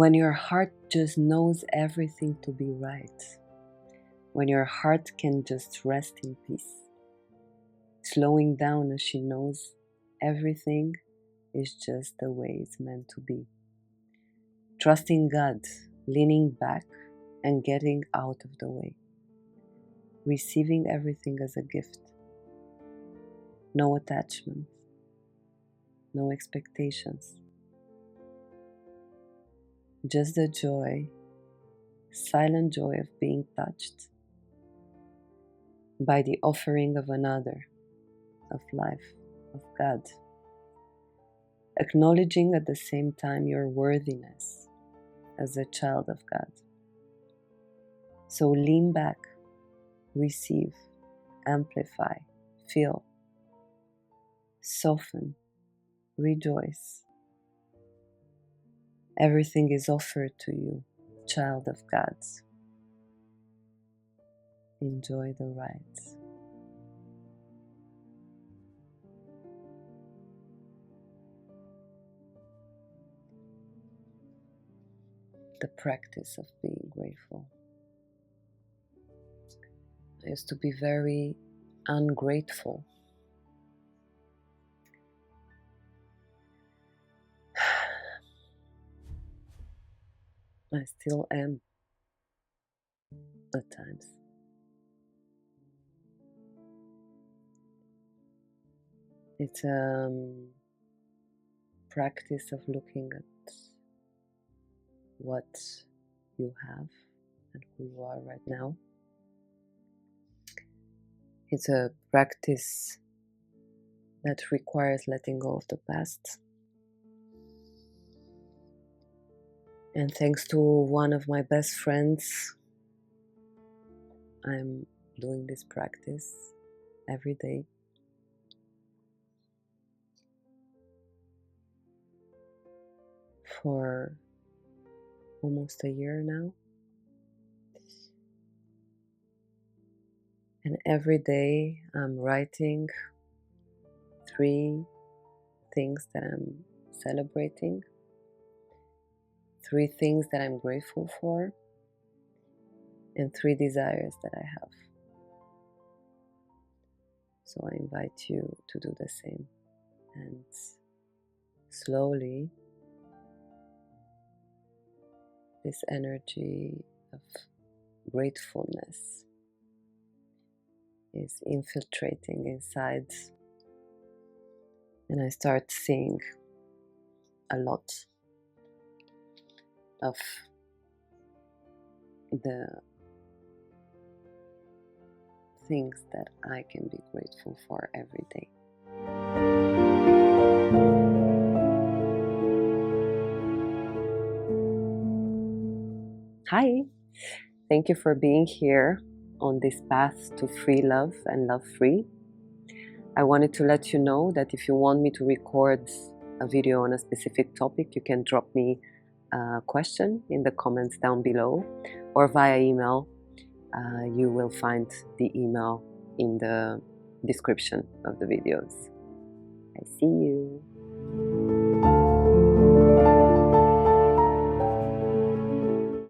When your heart just knows everything to be right. When your heart can just rest in peace. Slowing down as she knows everything is just the way it's meant to be. Trusting God, leaning back and getting out of the way. Receiving everything as a gift. No attachment. No expectations. Just the joy, silent joy of being touched by the offering of another, of life, of God. Acknowledging at the same time your worthiness as a child of God. So lean back, receive, amplify, feel, soften, rejoice. Everything is offered to you, child of God. Enjoy the ride. The practice of being grateful. I used to be very ungrateful. I still am at times. It's a practice of looking at what you have and who you are right now. It's a practice that requires letting go of the past. And thanks to one of my best friends, I'm doing this practice every day. For almost a year now. And every day I'm writing 3 things that I'm celebrating, 3 things that I'm grateful for, and 3 desires that I have. So I invite you to do the same. And slowly, this energy of gratefulness is infiltrating inside, and I start seeing a lot of the things that I can be grateful for every day. Hi, thank you for being here on this path to free love and love free. I wanted to let you know that if you want me to record a video on a specific topic, you can drop me a question in the comments down below or via email. You will find the email in the description of the videos. I see you.